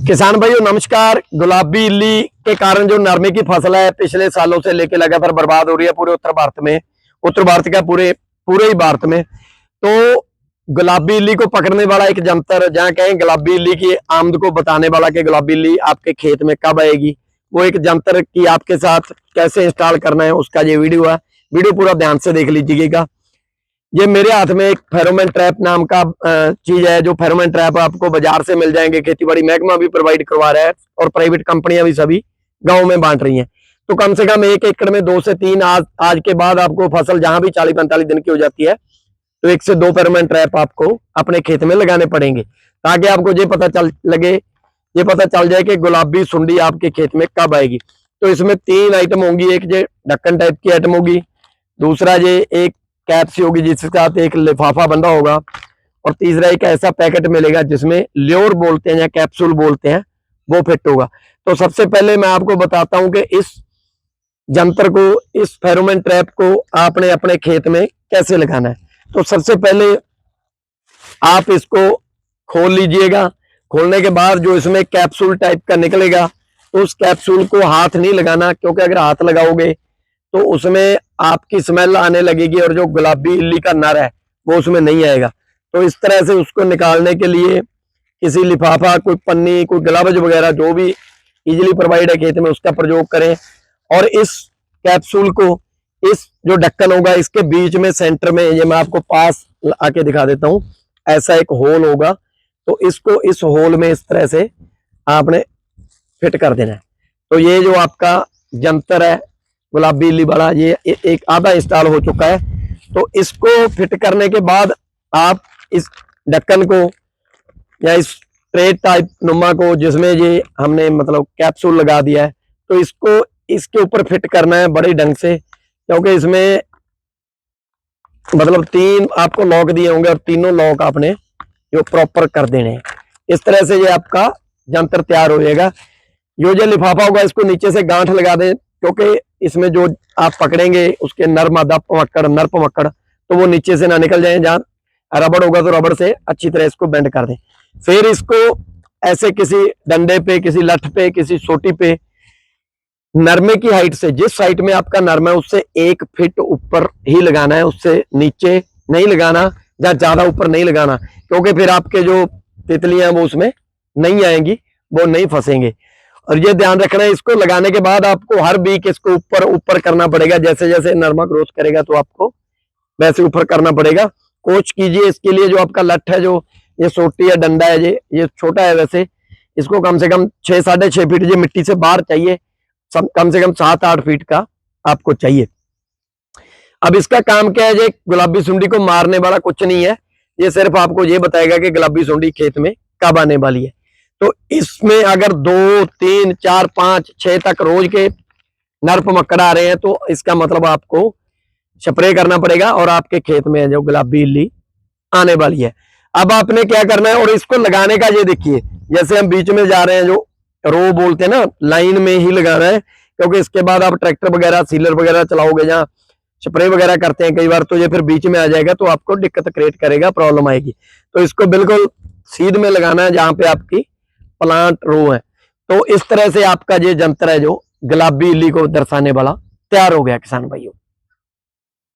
किसान भाइयों नमस्कार। गुलाबी इल्ली के कारण जो नरमे की फसल है पिछले सालों से लेके लगातार बर्बाद हो रही है पूरे उत्तर भारत में, उत्तर भारत का पूरे पूरे ही भारत में। तो गुलाबी इल्ली को पकड़ने वाला एक जंतर, जहाँ कहें गुलाबी इल्ली की आमद को बताने वाला कि गुलाबी इल्ली आपके खेत में कब आएगी, वो एक जंतर की आपके साथ कैसे इंस्टॉल करना है उसका ये वीडियो है। वीडियो पूरा ध्यान से देख लीजिएगा। ये मेरे हाथ में एक फेरोमोन ट्रैप नाम का चीज है, जो फेरोमोन ट्रैप आपको बाजार से मिल जाएंगे। खेतीबाड़ी महकमा भी प्रोवाइड करवा रहा है और प्राइवेट कंपनियां भी सभी गांव में बांट रही हैं। तो कम से कम 1 एकड़ में 2 से 3 आज के बाद आपको फसल जहां भी 40-45 दिन की हो जाती है तो 1 से 2 फेरोमोन ट्रैप आपको अपने खेत में लगाने पड़ेंगे, ताकि आपको ये पता चल जाए कि गुलाबी सुंडी आपके खेत में कब आएगी। तो इसमें 3 आइटम होंगी। एक ये ढक्कन टाइप की आइटम होगी, दूसरा ये एक कैप सी होगी जिसके साथ एक लिफाफा बंधा होगा, और तीसरा एक ऐसा पैकेट मिलेगा जिसमें ल्योर बोलते हैं या कैप्सूल बोलते हैं, वो फिट होगा। तो सबसे पहले मैं आपको बताता हूं कि इस जंतर को, इस फेरोमोन ट्रैप को आपने अपने खेत में कैसे लगाना है। तो सबसे पहले आप इसको खोल लीजिएगा। खोलने के बाद जो इसमें कैप्सूल टाइप का निकलेगा, तो उस कैप्सूल को हाथ नहीं लगाना, क्योंकि अगर हाथ लगाओगे तो उसमें आपकी स्मेल आने लगेगी और जो गुलाबी इल्ली का नर है वो उसमें नहीं आएगा। तो इस तरह से उसको निकालने के लिए किसी लिफाफा, कोई पन्नी, कोई ग्लव्स वगैरह जो भी इजीली प्रोवाइड है खेत में, उसका प्रयोग करें। और इस कैप्सूल को, इस जो ढक्कन होगा इसके बीच में सेंटर में, ये मैं आपको पास आके दिखा देता हूं, ऐसा एक होल होगा। तो इसको इस होल में इस तरह से आपने फिट कर देना है। तो ये जो आपका जंतर है गुलाबी इल्ली वाला, ये एक आधा इंस्टॉल हो चुका है। तो इसको फिट करने के बाद आप इस ढक्कन को या इस ट्रे टाइप नुमा को, जिसमें ये हमने मतलब कैप्सूल लगा दिया है, तो इसको इसके ऊपर फिट करना है बड़े ढंग से, क्योंकि इसमें मतलब 3 आपको लॉक दिए होंगे और तीनों लॉक आपने जो प्रॉपर कर देने हैं। इस तरह से ये आपका जंतर तैयार हो जाएगा। जो लिफाफा होगा इसको नीचे से गांठ लगा दें, क्योंकि इसमें जो आप पकड़ेंगे उसके नर पमक्कड़ तो वो नीचे से ना निकल जाए। जहां रबड़ होगा तो रबड़ से अच्छी तरह इसको बेंड कर दें। फिर इसको ऐसे किसी डंडे पे, किसी लठ पे, किसी सोटी पे नरमे की हाइट से, जिस हाइट में आपका नरमा है उससे 1 फीट ऊपर ही लगाना है, उससे नीचे नहीं लगाना या ज्यादा ऊपर नहीं लगाना, क्योंकि फिर आपके जो तितलियां वो उसमें नहीं आएंगी, वो नहीं फंसेंगे। और ये ध्यान रखना है, इसको लगाने के बाद आपको हर वीक इसको ऊपर ऊपर करना पड़ेगा। जैसे जैसे नरमा ग्रोथ करेगा तो आपको वैसे ऊपर करना पड़ेगा। कोच कीजिए इसके लिए जो आपका लठ है, जो ये सोटी या डंडा है, ये छोटा है, वैसे इसको कम से कम 6-6.5 फीट ये मिट्टी से बाहर चाहिए, कम से कम 7-8 फीट का आपको चाहिए। अब इसका काम क्या है, ये गुलाबी सुंडी को मारने वाला कुछ नहीं है, ये सिर्फ आपको ये बताएगा कि गुलाबी सुंडी खेत में कब आने वाली है। तो इसमें अगर 2, 3, 4, 5, 6 तक रोज के नर पमक्कड़ आ रहे हैं तो इसका मतलब आपको स्प्रे करना पड़ेगा और आपके खेत में जो गुलाबी इल्ली आने वाली है। अब आपने क्या करना है, और इसको लगाने का ये देखिए, जैसे हम बीच में जा रहे हैं, जो रो बोलते हैं ना, लाइन में ही लगाना है, क्योंकि इसके बाद आप ट्रैक्टर वगैरह, सीलर वगैरह चलाओगे, जहाँ स्प्रे वगैरह करते हैं कई बार, तो ये फिर बीच में आ जाएगा तो आपको दिक्कत क्रिएट करेगा, प्रॉब्लम आएगी। तो इसको बिल्कुल सीध में लगाना है जहां पे आपकी प्लांट रो है। तो इस तरह से आपका ये जंतर है जो गुलाबी इल्ली को दर्शाने वाला तैयार हो गया किसान भाइयों।